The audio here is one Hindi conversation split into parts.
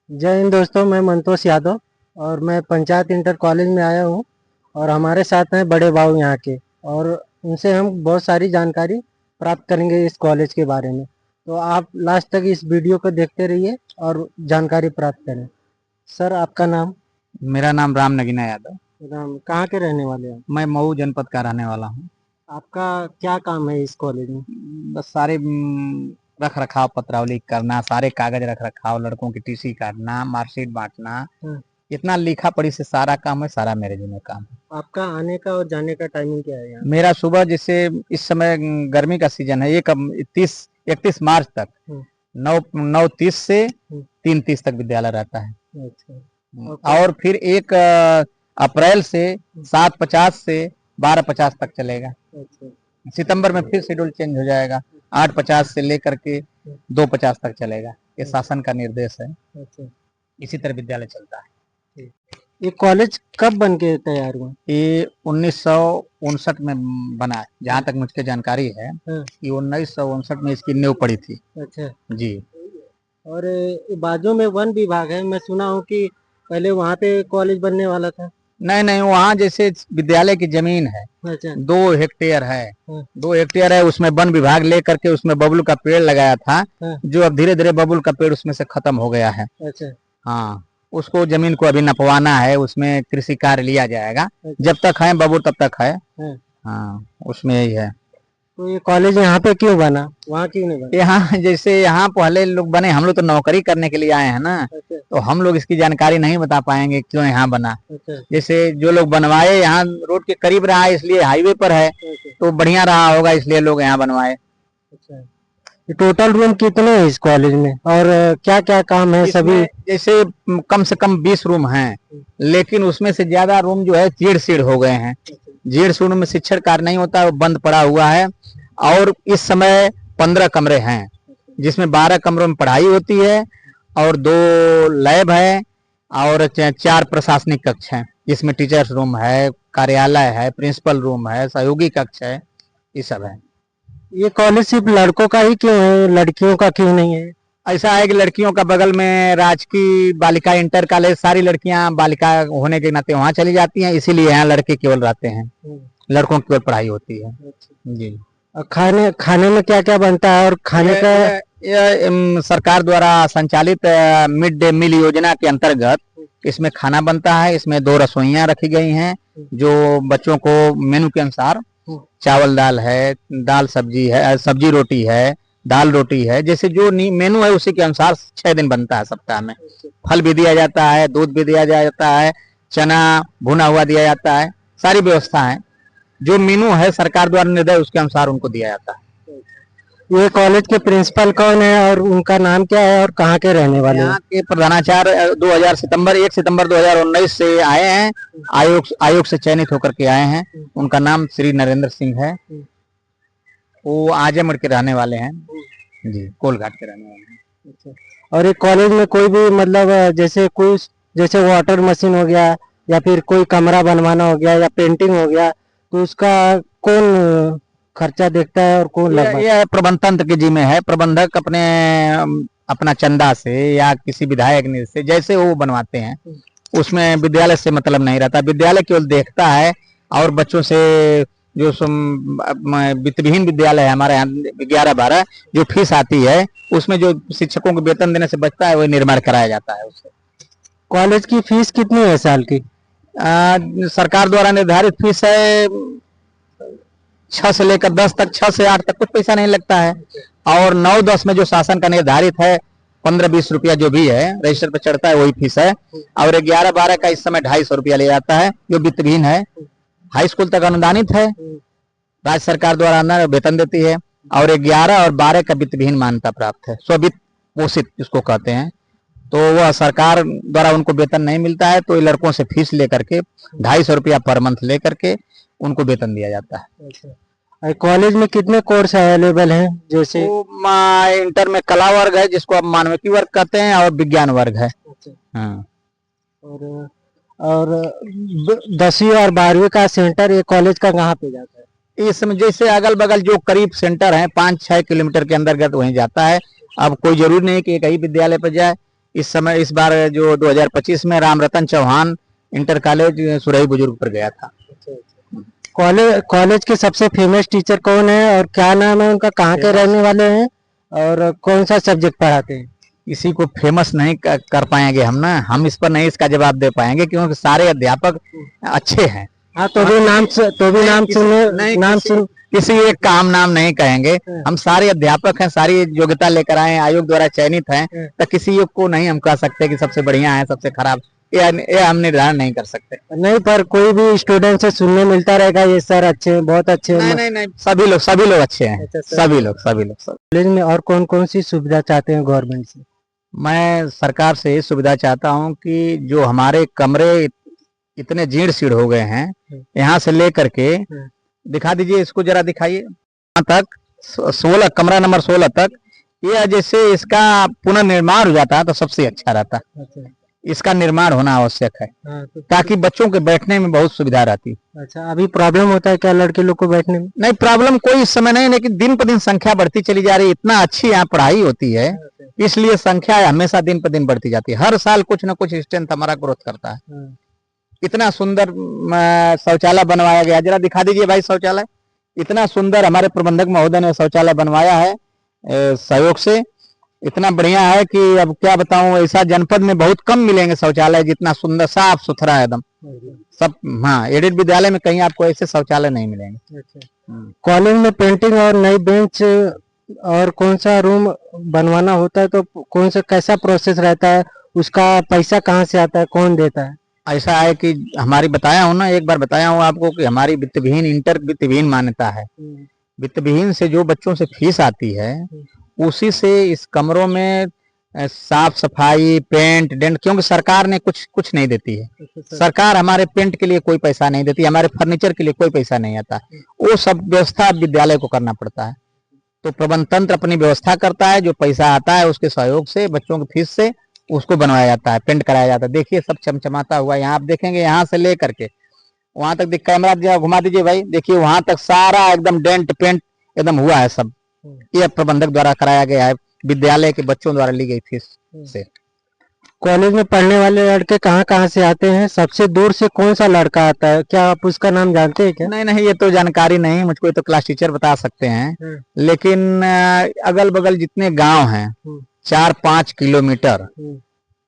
जय हिंद दोस्तों, मैं मंतोष यादव और मैं पंचायत इंटर कॉलेज में आया हूँ। और हमारे साथ हैं बड़े भाऊ यहाँ के, और उनसे हम बहुत सारी जानकारी प्राप्त करेंगे इस कॉलेज के बारे में। तो आप लास्ट तक इस वीडियो को देखते रहिए और जानकारी प्राप्त करें। सर, आपका नाम? मेरा नाम राम नगीना यादव। नाम कहाँ के रहने वाले हैं? मैं मऊ जनपद का रहने वाला हूँ। आपका क्या काम है इस कॉलेज में? बस सारे रख रखाव पत्रावली करना, सारे कागज रख रखाव, लड़कों की टीसी काटना, मार्कशीट बांटना, हाँ। इतना लिखा पढ़ी से सारा काम है, सारा मेरे जिम्मे काम है। आपका आने का और जाने का टाइमिंग क्या है यहाँ? मेरा सुबह जैसे इस समय गर्मी का सीजन है, ये कब 31 मार्च तक 9:30 से 3:30 तक विद्यालय रहता है। अच्छा। और फिर 1 अप्रैल से 7:50 से 12:50 तक चलेगा। अच्छा। सितंबर में फिर शेड्यूल चेंज हो जाएगा, 8:50 से लेकर के 2:50 तक चलेगा। ये शासन का निर्देश है। अच्छा। इसी तरह विद्यालय चलता है। ये कॉलेज कब बन के तैयार हुआ? ये 1959 में बना है, जहाँ तक मुझे जानकारी है। ये 1959 में इसकी नींव पड़ी थी। अच्छा जी। और बाजू में वन विभाग है, मैं सुना हूँ कि पहले वहाँ पे कॉलेज बनने वाला था। नहीं नहीं, वहाँ जैसे विद्यालय की जमीन है। अच्छा। 2 हेक्टेयर है। 2 हेक्टेयर है, उसमें वन विभाग लेकर के उसमें बबुल का पेड़ लगाया था। जो अब धीरे धीरे बबुल का पेड़ उसमें से खत्म हो गया है। अच्छा। हाँ, उसको जमीन को अभी नपवाना है, उसमें कृषि कार्य लिया जाएगा। जब तक है बबुल तब तक है। हाँ, उसमें यही है। तो ये कॉलेज यहाँ पे क्यों बना, वहाँ क्यों नहीं बना? यहाँ जैसे यहाँ पहले लोग बने, हम लोग तो नौकरी करने के लिए आए हैं ना। अच्छा। तो हम लोग इसकी जानकारी नहीं बता पाएंगे क्यों यहाँ बना। अच्छा। जैसे जो लोग बनवाए, यहाँ रोड के करीब रहा है इसलिए, हाईवे पर है तो बढ़िया रहा होगा इसलिए लोग यहाँ बनवाए। अच्छा। टोटल रूम कितने हैं इस कॉलेज में, और क्या क्या काम है सभी? जैसे कम से कम 20 रूम हैं, लेकिन उसमें से ज्यादा रूम जो है चीड़ सीड़ हो गए हैं। जीड़ सीड़ में शिक्षण कार्य नहीं होता, वो बंद पड़ा हुआ है। और इस समय 15 कमरे हैं, जिसमें 12 कमरों में पढ़ाई होती है और 2 लैब है और 4 प्रशासनिक कक्ष हैं, जिसमें टीचर्स रूम है, कार्यालय है, प्रिंसिपल रूम है, सहयोगी कक्ष है, ये सब है। ये कॉलेज सिर्फ लड़कों का ही क्यों है, लड़कियों का क्यों नहीं है? ऐसा है कि लड़कियों का बगल में राजकीय बालिका इंटर कॉलेज, सारी लड़कियां बालिका होने के नाते वहां चली जाती हैं, इसीलिए यहाँ लड़के केवल रहते हैं, लड़कों की केवल पढ़ाई होती है। जी। और खाने में क्या क्या बनता है, और खाने का? यह सरकार द्वारा संचालित मिड डे मील योजना के अंतर्गत इसमें खाना बनता है। इसमें 2 रसोइयां रखी गई हैं, जो बच्चों को मेनू के अनुसार चावल दाल है, दाल सब्जी है, सब्जी रोटी है, दाल रोटी है, जैसे जो मेनू है उसी के अनुसार 6 दिन बनता है सप्ताह में। फल भी दिया जाता है, दूध भी दिया जाता है, चना भुना हुआ दिया जाता है, सारी व्यवस्था है। जो मेनू है सरकार द्वारा निर्णय उसके अनुसार उनको दिया जाता है। ये कॉलेज के प्रिंसिपल कौन है और उनका नाम क्या है, और कहाँ के रहने वाले हैं? यहाँ के प्रधानाचार्य 1 सितंबर 2019 से आए हैं, आयोग से चयनित होकर के आए हैं। उनका नाम श्री नरेंद्र सिंह है। वो आजमगढ़ के रहने वाले हैं जी, कोलघाट के रहने वाले हैं। और एक कॉलेज में कोई भी मतलब जैसे वाटर मशीन हो गया, या फिर कोई कमरा बनवाना हो गया, या पेंटिंग हो गया, तो उसका कौन खर्चा देखता है और कौन लगवाता है? यह प्रबंध तंत्र के जिम्मे है। प्रबंधक अपना चंदा से या किसी विधायक से जैसे वो बनवाते हैं, उसमें विद्यालय से मतलब नहीं रहता। विद्यालय केवल देखता है, और बच्चों से जो वित्तविहीन विद्यालय है हमारे यहाँ 11-12 जो फीस आती है, उसमें जो शिक्षकों को वेतन देने से बचता है वही निर्माण कराया जाता है उससे। कॉलेज की फीस कितनी है साल की? सरकार द्वारा निर्धारित फीस है 6 से लेकर 10 तक, 6 से 8 तक कुछ पैसा नहीं लगता है। और 9-10 में जो शासन का निर्धारित है 15-20 रुपया जो भी है रजिस्टर पर चढ़ता है वही फीस है। और 11-12 का इस समय 250 रुपया ले जाता है, जो वित्तविहीन है। हाई स्कूल तक अनुदानित है, राज्य सरकार द्वारा वेतन देती है। और 11 और 12 का वित्तविहीन मान्यता प्राप्त है, स्ववित्त पोषित जिसको कहते हैं। तो वह सरकार द्वारा उनको वेतन नहीं मिलता है, तो ये लड़कों से फीस लेकर के 250 रुपया पर मंथ लेकर के उनको वेतन दिया जाता है। कॉलेज में कितने कोर्स अवेलेबल हैं? जैसे इंटर में कला वर्ग है, जिसको आप मानविकी वर्ग कहते हैं, और विज्ञान वर्ग है। हाँ। और 10वीं और 12वीं का सेंटर ये कॉलेज का कहाँ पे जाता है? इस समय जैसे अगल बगल जो करीब सेंटर है 5-6 किलोमीटर के अंतर्गत वहीं जाता है। अब कोई जरूरी नहीं कि एक ही विद्यालय पर जाए, इस समय इस बार जो 2025 में राम रतन चौहान इंटर कॉलेज सुरई बुजुर्ग पर गया था। कॉलेज के सबसे फेमस टीचर कौन है और क्या नाम है उनका, कहाँ के रहने वाले हैं और कौन सा सब्जेक्ट पढ़ाते हैं? इसी को फेमस नहीं कर पाएंगे हम ना, हम इस पर नहीं इसका जवाब दे पाएंगे क्योंकि सारे अध्यापक अच्छे हैं। हाँ, तो भी नाम सुने, नाम सुन। किसी एक काम नाम नहीं कहेंगे, हम सारे अध्यापक हैं, सारी योग्यता लेकर आए हैं, आयोग द्वारा चयनित हैं, तो किसी एक को नहीं हम कह सकते कि सबसे बढ़िया है सबसे खराब, ये हम निर्धारण नहीं कर सकते। नहीं, पर कोई भी स्टूडेंट से सुनने मिलता रहेगा ये सर अच्छे हैं, बहुत अच्छे हैं। नहीं, सभी लोग अच्छे हैं। सभी लोग कॉलेज में और कौन कौन सी सुविधा चाहते हैं गवर्नमेंट से? मैं सरकार से ये सुविधा चाहता हूँ कि जो हमारे कमरे इतने जीर्ण शीर्ण हो गए हैं, यहाँ से लेकर के दिखा दीजिए, इसको जरा दिखाइए, यहाँ तक 16 कमरा नंबर 16 तक, ये जैसे इसका पुनर्निर्माण हो जाता है तो सबसे अच्छा रहता है। इसका निर्माण होना आवश्यक है ताकि बच्चों के बैठने में बहुत सुविधा रहती। अच्छा, अभी प्रॉब्लम होता है क्या लड़के लोग को बैठने में? नहीं, प्रॉब्लम कोई इस समय नहीं, लेकिन दिन पर दिन संख्या बढ़ती चली जा रही है, इतना अच्छी यहाँ पढ़ाई होती है, इसलिए संख्या हमेशा दिन पर दिन बढ़ती जाती है। हर साल कुछ न कुछ स्ट्रेंथ हमारा ग्रोथ करता है। इतना सुंदर शौचालय बनवाया गया, जरा दिखा दीजिए भाई शौचालय, इतना सुंदर हमारे प्रबंधक महोदय ने शौचालय बनवाया है सहयोग से, इतना बढ़िया है कि अब क्या बताऊं, ऐसा जनपद में बहुत कम मिलेंगे शौचालय जितना सुंदर साफ सुथरा एकदम सब। हाँ, एडेड विद्यालय में कहीं आपको ऐसे शौचालय नहीं मिलेंगे। कॉलेज में पेंटिंग और नई बेंच और कौन सा रूम बनवाना होता है तो कौन सा कैसा प्रोसेस रहता है, उसका पैसा कहाँ से आता है, कौन देता है? ऐसा है कि हमारी बताया हूँ ना, एक बार बताया हूँ आपको कि हमारी वित्तविहीन इंटर वित्तविहीन मान्यता है। वित्तविहीन से जो बच्चों से फीस आती है उसी से इस कमरों में साफ सफाई, पेंट डेंट, क्योंकि सरकार ने कुछ नहीं देती है। सरकार हमारे पेंट के लिए कोई पैसा नहीं देती, हमारे फर्नीचर के लिए कोई पैसा नहीं आता, वो सब व्यवस्था विद्यालय को करना पड़ता है। तो प्रबंध तंत्र अपनी व्यवस्था करता है, जो पैसा आता है उसके सहयोग से बच्चों की फीस से उसको बनवाया जाता है, पेंट कराया जाता है। देखिए सब चमचमाता हुआ, यहाँ आप देखेंगे, यहाँ से लेकर के वहां तक कैमरा घुमा दीजिए भाई, देखिए वहां तक सारा एकदम डेंट पेंट एकदम हुआ है सब। ये प्रबंधक द्वारा कराया गया है, विद्यालय के बच्चों द्वारा ली गई फीस से। कॉलेज में पढ़ने वाले लड़के कहाँ कहाँ से आते हैं? सबसे दूर से कौन सा लड़का आता है, क्या आप उसका नाम जानते हैं क्या? नहीं, ये तो जानकारी नहीं मुझको, ये तो क्लास टीचर बता सकते हैं। लेकिन अगल बगल जितने गांव हैं 4-5 किलोमीटर,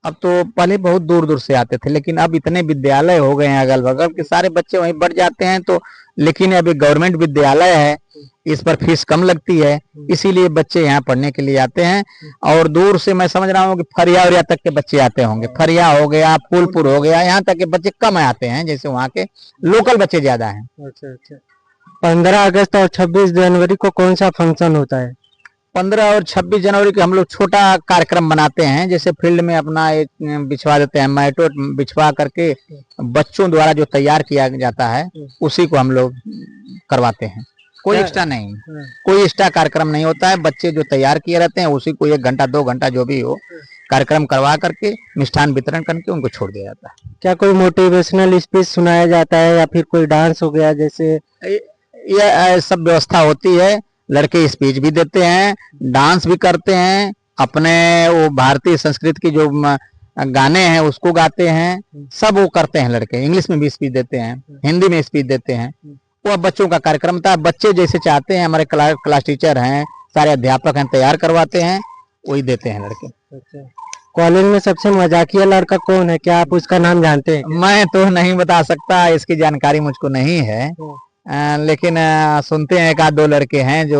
अब तो पहले बहुत दूर दूर से आते थे, लेकिन अब इतने विद्यालय हो गए हैं अगल बगल के सारे बच्चे वहीं बढ़ जाते हैं। तो लेकिन अभी गवर्नमेंट विद्यालय है, इस पर फीस कम लगती है, इसीलिए बच्चे यहाँ पढ़ने के लिए आते हैं। और दूर से मैं समझ रहा हूँ कि फरिया उरिया तक के बच्चे आते होंगे, फरिया हो गया, फूलपुर हो गया, यहाँ तक के बच्चे कम आते हैं, जैसे वहाँ के लोकल बच्चे ज्यादा हैं। अच्छा। 15 अगस्त और 26 जनवरी को कौन सा फंक्शन होता है? 15 और 26 जनवरी को हम लोग छोटा कार्यक्रम बनाते हैं, जैसे फील्ड में अपना एक बिछवा देते हैं, मैटो बिछवा करके बच्चों द्वारा जो तैयार किया जाता है उसी को हम लोग करवाते हैं। कोई एक्स्ट्रा नहीं, कोई एक्स्ट्रा कार्यक्रम नहीं होता है, बच्चे जो तैयार किए रहते हैं उसी को 1 घंटा 2 घंटा जो भी हो कार्यक्रम करवा करके मिष्ठान वितरण करके उनको छोड़ दिया जाता है। क्या कोई मोटिवेशनल स्पीच सुनाया जाता है या फिर कोई डांस हो गया, जैसे ये सब व्यवस्था होती है? लड़के स्पीच भी देते हैं, डांस भी करते हैं, अपने वो भारतीय संस्कृति की जो गाने हैं उसको गाते हैं, सब वो करते हैं लड़के। इंग्लिश में भी स्पीच देते हैं, हिंदी में स्पीच देते हैं। वो बच्चों का कार्यक्रम था, बच्चे जैसे चाहते हैं, हमारे क्लास टीचर हैं, सारे अध्यापक हैं, तैयार करवाते हैं, वही देते हैं लड़के। कॉलेज में सबसे मजाकिया लड़का कौन है, क्या आप उसका नाम जानते हैं? मैं तो नहीं बता सकता, इसकी जानकारी मुझको नहीं है, लेकिन सुनते हैं 1-2 लड़के हैं जो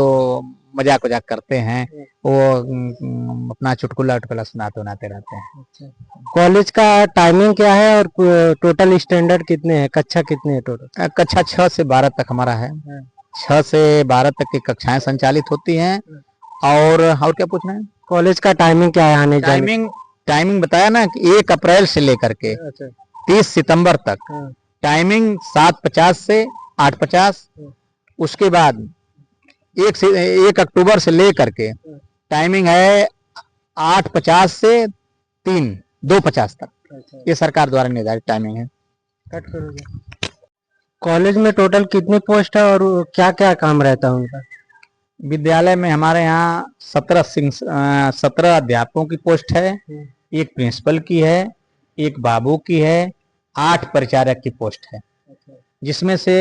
मजाक वजाक करते हैं, वो अपना चुटकुला उटकुला सुनाते रहते हैं। कॉलेज का टाइमिंग क्या है और टोटल स्टैंडर्ड कितने हैं, कक्षा कितने हैं टोटल? कक्षा 6 से 12 तक हमारा है, 6 से 12 तक की कक्षाएं संचालित होती हैं। और क्या पूछना है? कॉलेज का टाइमिंग क्या है आने जाने? टाइमिंग बताया ना कि 1 अप्रैल से लेकर के 30 सितंबर तक टाइमिंग 7:50 से 8:50। उसके बाद 1 अक्टूबर से लेकर के टाइमिंग है 8:50 से 2:50 तक। ये सरकार द्वारा निर्धारित टाइमिंग है। कॉलेज में टोटल कितनी पोस्ट है और क्या क्या काम रहता है उनका? विद्यालय में हमारे यहाँ 17 अध्यापकों की पोस्ट है, एक प्रिंसिपल की है, एक बाबू की है, 8 परिचारक की पोस्ट है, जिसमें से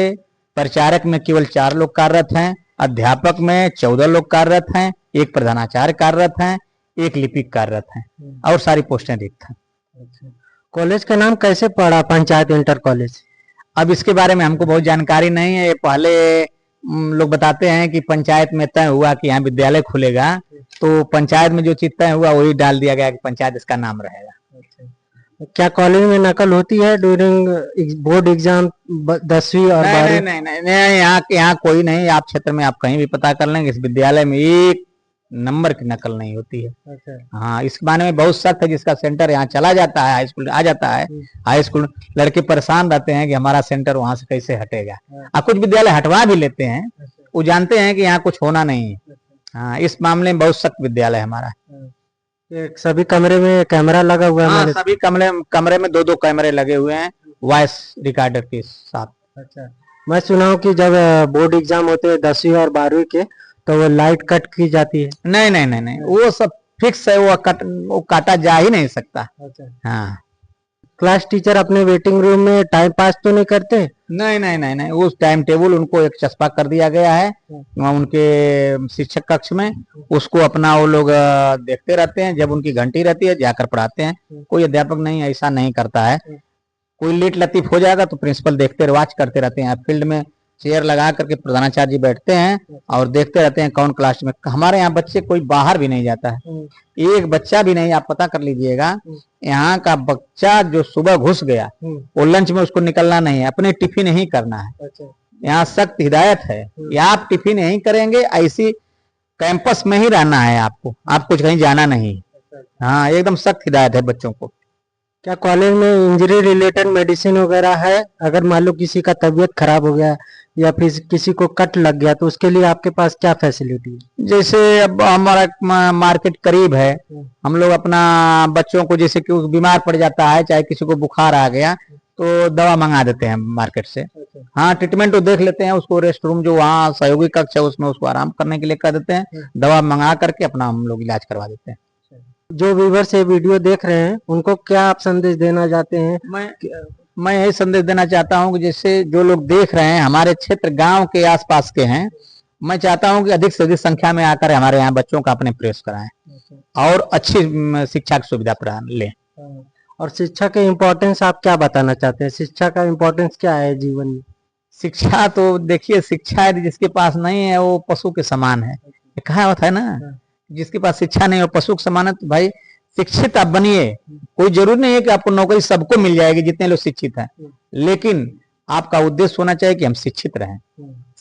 परिचारक में केवल 4 लोग कार्यरत हैं, अध्यापक में 14 लोग कार्यरत हैं, एक प्रधानाचार्य कार्यरत हैं, एक लिपिक कार्यरत हैं और सारी पोस्टें रिक्त हैं। कॉलेज का नाम कैसे पड़ा, पंचायत इंटर कॉलेज? अब इसके बारे में हमको बहुत जानकारी नहीं है। पहले लोग बताते हैं कि पंचायत में तय हुआ कि यहाँ विद्यालय खुलेगा, तो पंचायत में जो चीज तय हुआ वही डाल दिया गया कि पंचायत इसका नाम रहेगा। क्या कॉलेज में नकल होती है ड्यूरिंग बोर्ड एग्जाम 10वीं और 12वीं? नहीं, यहाँ कोई नहीं। आप क्षेत्र में आप कहीं भी पता कर लेंगे, इस विद्यालय में एक नंबर की नकल नहीं होती है। अच्छा। हाँ, इस माने में बहुत सख्त है। जिसका सेंटर यहाँ चला जाता है, हाई स्कूल आ जाता है, हाई स्कूल लड़के परेशान रहते हैं कि हमारा सेंटर वहां से कैसे हटेगा। कुछ विद्यालय हटवा भी लेते हैं, वो जानते हैं कि यहाँ कुछ होना नहीं है। हाँ, इस मामले में बहुत सख्त विद्यालय हमारा। सभी कमरे में कैमरा लगा हुआ है? हाँ, सभी कमरे में 2-2 कैमरे लगे हुए हैं, वॉइस रिकॉर्डर के साथ। अच्छा। मैं सुना हूँ कि जब बोर्ड एग्जाम होते हैं 10वीं और 12वीं के, तो वो लाइट कट की जाती है? नहीं, वो सब फिक्स है, वो काटा जा ही नहीं सकता। अच्छा। हाँ। क्लास टीचर अपने वेटिंग रूम में टाइम पास तो नहीं करते? नहीं, उस टाइम टेबल उनको एक चस्पा कर दिया गया है उनके शिक्षक कक्ष में। उसको अपना वो लोग देखते रहते हैं, जब उनकी घंटी रहती है जाकर पढ़ाते हैं। कोई अध्यापक नहीं ऐसा नहीं करता है। कोई लेट लतीफ हो जाएगा तो प्रिंसिपल देखते वॉच करते रहते हैं। फील्ड में चेयर लगा करके प्रधानाचार्य जी बैठते हैं और देखते रहते हैं कौन क्लास में। हमारे यहाँ बच्चे कोई बाहर भी नहीं जाता है, एक बच्चा भी नहीं। आप पता कर लीजिएगा, यहाँ का बच्चा जो सुबह घुस गया वो लंच में उसको निकलना नहीं है, अपने टिफिन ही करना है। यहाँ सख्त हिदायत है कि आप टिफिन नहीं करेंगे, ऐसी कैंपस में ही रहना है आपको, आपको कहीं जाना नहीं। हाँ, एकदम सख्त हिदायत है बच्चों को। क्या कॉलेज में इंजरी रिलेटेड मेडिसिन वगैरह है? अगर मान लो किसी का तबीयत खराब हो गया या फिर किसी को कट लग गया, तो उसके लिए आपके पास क्या फैसिलिटी है? जैसे अब हमारा मार्केट करीब है, हम लोग अपना बच्चों को, जैसे कि बीमार पड़ जाता है, चाहे किसी को बुखार आ गया, तो दवा मंगा देते हैं मार्केट से। हाँ, ट्रीटमेंट तो देख लेते हैं, उसको रेस्ट रूम जो वहाँ सहयोगी कक्ष है उसमें उसको आराम करने के लिए कर देते हैं, दवा मंगा करके अपना हम लोग इलाज करवा देते हैं। जो व्यूअर्स ये वीडियो देख रहे हैं उनको क्या आप संदेश देना चाहते हैं? मैं यही संदेश देना चाहता हूं कि जैसे जो लोग देख रहे हैं हमारे क्षेत्र गांव के आसपास के हैं, मैं चाहता हूं कि अधिक से अधिक संख्या में आकर हमारे यहाँ बच्चों का अपने प्रवेश कराएं और अच्छी शिक्षा की सुविधा प्रदान लें। और शिक्षा के इम्पोर्टेंस आप क्या बताना चाहते हैं? शिक्षा का इम्पोर्टेंस क्या है जीवन में? शिक्षा तो देखिए, शिक्षा जिसके पास नहीं है वो पशु के समान है, कहावत है ना। जिसके पास शिक्षा नहीं हो पशु के समान है। तो भाई शिक्षित आप बनिए। कोई जरूरी नहीं है कि आपको नौकरी सबको मिल जाएगी जितने लोग शिक्षित हैं, लेकिन आपका उद्देश्य होना चाहिए कि हम शिक्षित रहें।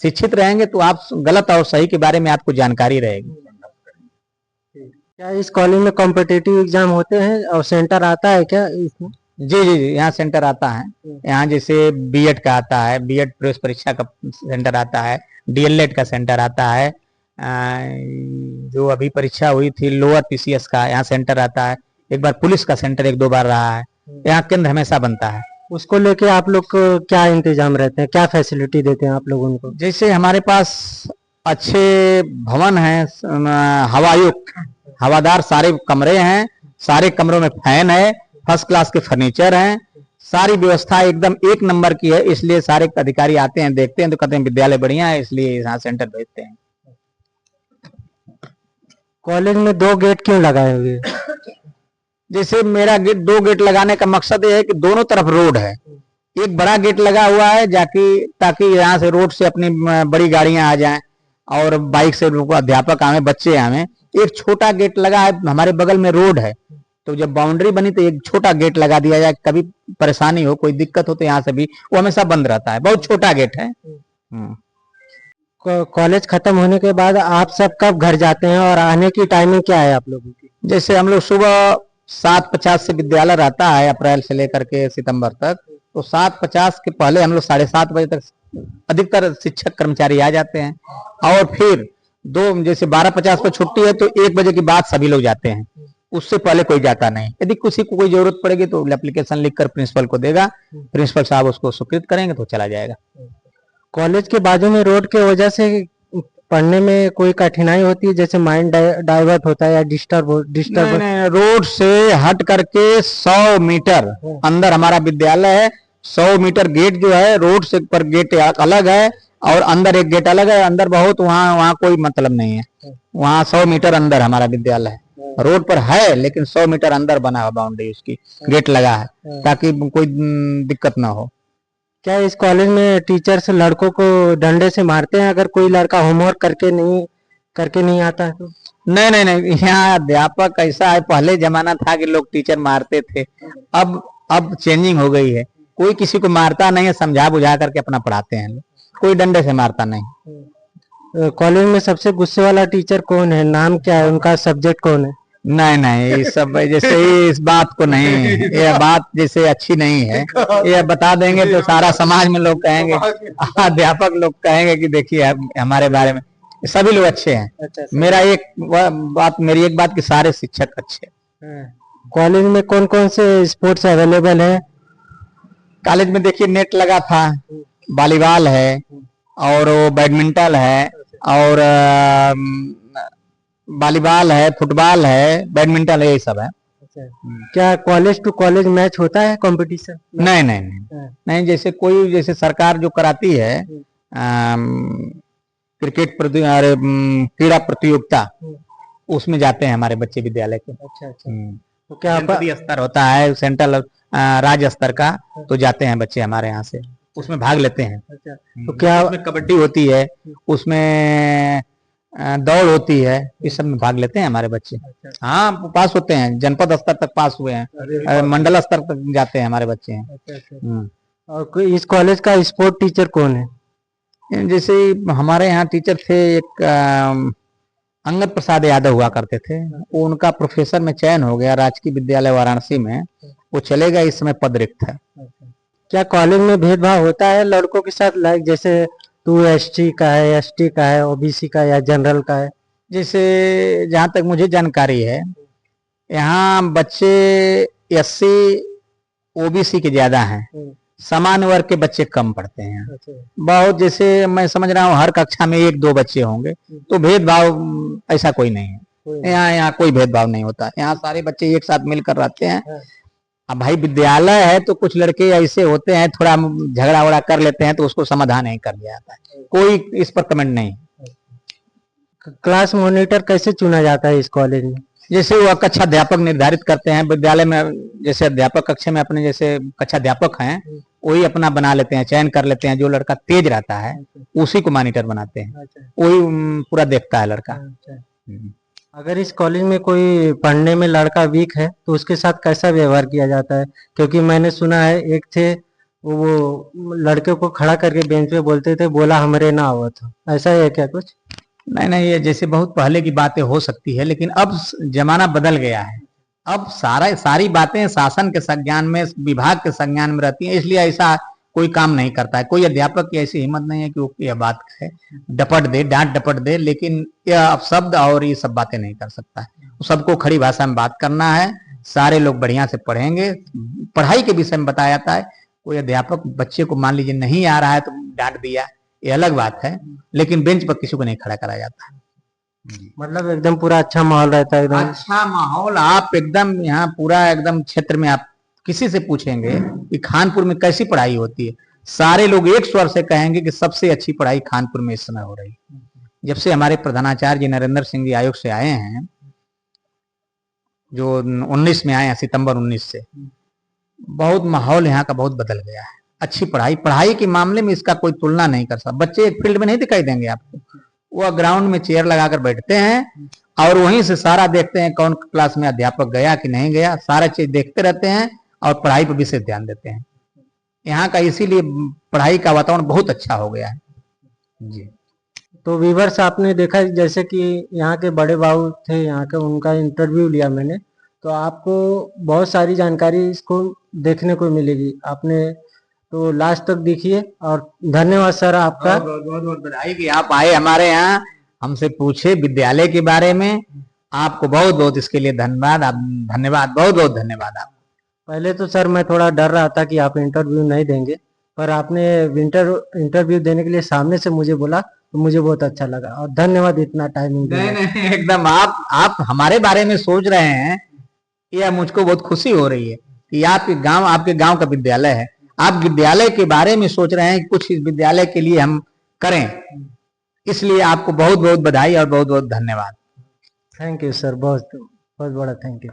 शिक्षित रहेंगे तो आप गलत और सही के बारे में आपको जानकारी रहेगी। क्या इस कॉलेज में कॉम्पिटिटिव एग्जाम होते हैं और सेंटर आता है क्या इसमें? जी, यहाँ सेंटर आता है। यहाँ जैसे बीएड का आता है, बीएड प्रवेश परीक्षा का सेंटर आता है, डीएलएड का सेंटर आता है, जो अभी परीक्षा हुई थी लोअर पीसीएस का, यहाँ सेंटर आता है। एक बार पुलिस का सेंटर 1-2 बार रहा है। यहाँ केंद्र हमेशा बनता है। उसको लेके आप लोग को क्या इंतजाम रहते हैं, क्या फैसिलिटी देते हैं आप लोग उनको? जैसे हमारे पास अच्छे भवन है, हवायुक्त हवादार सारे कमरे हैं, सारे कमरों में फैन है, फर्स्ट क्लास के फर्नीचर हैं, सारी व्यवस्था एकदम 1 नंबर की है। इसलिए सारे अधिकारी आते हैं, देखते हैं तो कहते हैं विद्यालय बढ़िया है, इसलिए यहाँ सेंटर भेजते हैं। कॉलेज में 2 गेट क्यों लगाए हुए? जैसे मेरा गेट 2 गेट लगाने का मकसद ये है कि दोनों तरफ रोड है। एक बड़ा गेट लगा हुआ है ताकि यहाँ से रोड से अपनी बड़ी गाड़ियां आ जाएं और बाइक से अध्यापक आवे, बच्चे आवे। एक छोटा गेट लगा है, हमारे बगल में रोड है, तो जब बाउंड्री बनी तो एक छोटा गेट लगा दिया जाए, कभी परेशानी हो, कोई दिक्कत हो तो यहाँ से भी वो हमेशा बंद रहता है। बहुत छोटा गेट है। कॉलेज खत्म होने के बाद आप सब कब घर जाते हैं और आने की टाइमिंग क्या है आप लोगों की? जैसे हम लोग सुबह 7:50 से विद्यालय रहता है, अप्रैल से लेकर के सितंबर तक, तो 7:50 के पहले हम लोग 7:30 बजे तक अधिकतर शिक्षक कर्मचारी आ जाते हैं। और फिर जैसे 12:50 पर छुट्टी है तो 1 बजे के बाद सभी लोग जाते हैं, उससे पहले कोई जाता नहीं। यदि किसी को कोई जरूरत पड़ेगी तो एप्लीकेशन लिखकर प्रिंसिपल को देगा, प्रिंसिपल साहब उसको स्वीकृत करेंगे तो चला जाएगा। कॉलेज के बाजू में रोड के वजह से पढ़ने में कोई कठिनाई होती है, जैसे माइंड डाइवर्ट होता है या डिस्टर्ब? नहीं, रोड से हट करके 100 मीटर अंदर हमारा विद्यालय है। 100 मीटर गेट जो है रोड से पर गेट अलग है और अंदर एक गेट अलग है। अंदर बहुत वहाँ कोई मतलब नहीं है। वहाँ 100 मीटर अंदर हमारा विद्यालय है। रोड पर है लेकिन 100 मीटर अंदर बना हुआ बाउंड्री, उसकी गेट लगा है ताकि कोई दिक्कत ना हो। क्या इस कॉलेज में टीचर्स लड़कों को डंडे से मारते हैं अगर कोई लड़का होमवर्क करके नहीं आता है तो? नहीं, यहाँ अध्यापक ऐसा है, पहले जमाना था कि लोग टीचर मारते थे। अब चेंजिंग हो गई है। कोई किसी को मारता नहीं है, समझा बुझा करके अपना पढ़ाते हैं लोग। कोई डंडे से मारता नहीं। कॉलेज में सबसे गुस्से वाला टीचर कौन है? नाम क्या है उनका? सब्जेक्ट कौन है? नहीं, ये सब जैसे इस बात को नहीं, ये बात जैसे अच्छी नहीं है। ये बता देंगे तो सारा समाज में लोग कहेंगे, अध्यापक लोग कहेंगे कि देखिए हमारे बारे में। सभी लोग अच्छे हैं। अच्छा, मेरी एक बात कि सारे शिक्षक अच्छे हैं। कॉलेज में कौन कौन से स्पोर्ट्स अवेलेबल है? कॉलेज में देखिए नेट लगा था, वॉलीबॉल है और बैडमिंटन है और वॉलीबॉल है, फुटबॉल है, बैडमिंटन है, यही सब है। क्या कॉलेज टू कॉलेज मैच होता है, कंपटीशन? नहीं, जैसे सरकार जो कराती है क्रिकेट क्रीड़ा प्रतियोगिता, उसमें जाते हैं हमारे बच्चे विद्यालय के। अच्छा। तो क्या जनपदीय स्तर होता है, सेंट्रल राज्य स्तर का, तो जाते हैं बच्चे हमारे यहाँ से, उसमें भाग लेते हैं। अच्छा, तो क्या उसमें कबड्डी होती है, उसमें दौड़ होती है, इस सब में भाग लेते हैं हमारे बच्चे। हाँ, पास होते हैं, जनपद स्तर तक पास हुए हैं, मंडल स्तर तक जाते हैं हमारे बच्चे हैं। और इस कॉलेज का स्पोर्ट टीचर कौन है? जैसे हमारे यहाँ टीचर थे एक अंगद प्रसाद यादव हुआ करते थे, वो उनका प्रोफेसर में चयन हो गया राजकीय विद्यालय वाराणसी में, वो चले गए, इस समय पद रिक्त है। क्या कॉलेज में भेदभाव होता है लड़कों के साथ? लाइक जैसे तू एसटी का है, एसटी का है, ओबीसी का या जनरल का है? जैसे जहाँ तक मुझे जानकारी है, यहाँ बच्चे एससी ओबीसी के ज्यादा हैं, सामान्य वर्ग के बच्चे कम पढ़ते हैं। बहुत, जैसे मैं समझ रहा हूँ हर कक्षा में 1-2 बच्चे होंगे, तो भेदभाव ऐसा कोई नहीं है। यहाँ कोई भेदभाव नहीं होता, यहाँ सारे बच्चे एक साथ मिलकर रहते हैं। अब भाई विद्यालय है तो कुछ लड़के ऐसे होते हैं, थोड़ा झगड़ा वगड़ा कर लेते हैं तो उसको समाधान नहीं कर लिया जाता है, कोई इस पर कमेंट नहीं। क्लास मॉनिटर कैसे चुना जाता है इस कॉलेज में? जैसे वो कक्षा अध्यापक निर्धारित करते हैं विद्यालय में, जैसे अध्यापक कक्षा में अपने जैसे कक्षा अध्यापक हैं, वही अपना बना लेते हैं, चयन कर लेते हैं। जो लड़का तेज रहता है उसी को मॉनिटर बनाते हैं, वही पूरा देखता है लड़का। अगर इस कॉलेज में कोई पढ़ने में लड़का वीक है तो उसके साथ कैसा व्यवहार किया जाता है? क्योंकि मैंने सुना है एक थे वो लड़के को खड़ा करके बेंच पे बोलते थे, बोला हमरे ना हुआ था, ऐसा है क्या कुछ? नहीं, ये जैसे बहुत पहले की बातें हो सकती है, लेकिन अब जमाना बदल गया है। अब सारी बातें शासन के संज्ञान में, विभाग के संज्ञान में रहती हैं, इसलिए ऐसा कोई काम नहीं करता है। कोई अध्यापक की ऐसी हिम्मत नहीं है कि वो यह बात कहे, डांट डपट दे, लेकिन यह शब्द और ये सब बातें नहीं कर सकता है। सबको खड़ी भाषा में बात करना है, सारे लोग बढ़िया से पढ़ेंगे। पढ़ाई के विषय में बताया जाता है। कोई अध्यापक बच्चे को मान लीजिए नहीं आ रहा है तो डांट दिया, ये अलग बात है, लेकिन बेंच पर किसी को नहीं खड़ा कराया जाता। मतलब एकदम पूरा अच्छा माहौल रहता है, एकदम अच्छा माहौल। आप एकदम यहाँ पूरा एकदम क्षेत्र में आप किसी से पूछेंगे कि खानपुर में कैसी पढ़ाई होती है, सारे लोग एक स्वर से कहेंगे कि सबसे अच्छी पढ़ाई खानपुर में इस समय हो रही है। जब से हमारे प्रधानाचार्य जी नरेंद्र सिंह जी आयोग से आए हैं, जो 19 में आए हैं, सितंबर 19 से, बहुत माहौल यहाँ का बहुत बदल गया है। अच्छी पढ़ाई के मामले में इसका कोई तुलना नहीं कर सकता। बच्चे एक फील्ड में नहीं दिखाई देंगे आपको, वो ग्राउंड में चेयर लगाकर बैठते हैं और वहीं से सारा देखते हैं कौन क्लास में अध्यापक गया कि नहीं गया, सारा चीज देखते रहते हैं और पढ़ाई पर विशेष ध्यान देते हैं यहाँ का। इसीलिए पढ़ाई का वातावरण बहुत अच्छा हो गया है जी। तो व्यूअर्स, आपने देखा जैसे कि यहाँ के बड़े बाबू थे यहाँ के, उनका इंटरव्यू लिया मैंने, तो आपको बहुत सारी जानकारी इसको देखने को मिलेगी। आपने तो लास्ट तक देखिए और धन्यवाद सर आपका। बहुत बधाई कि आप आए हमारे यहाँ, हमसे पूछे विद्यालय के बारे में। आपको बहुत बहुत इसके लिए धन्यवाद। बहुत बहुत धन्यवाद आपको। पहले तो सर मैं थोड़ा डर रहा था कि आप इंटरव्यू नहीं देंगे, पर आपने इंटरव्यू देने के लिए सामने से मुझे बोला तो मुझे बहुत अच्छा लगा और धन्यवाद इतना टाइमिंग नहीं देने नहीं एकदम आप हमारे बारे में सोच रहे हैं, यह मुझको बहुत खुशी हो रही है कि आपके गांव का विद्यालय है, आप विद्यालय के बारे में सोच रहे हैं कि कुछ इस विद्यालय के लिए हम करें, इसलिए आपको बहुत बहुत बधाई और बहुत बहुत धन्यवाद। थैंक यू सर, बहुत बहुत बड़ा थैंक यू।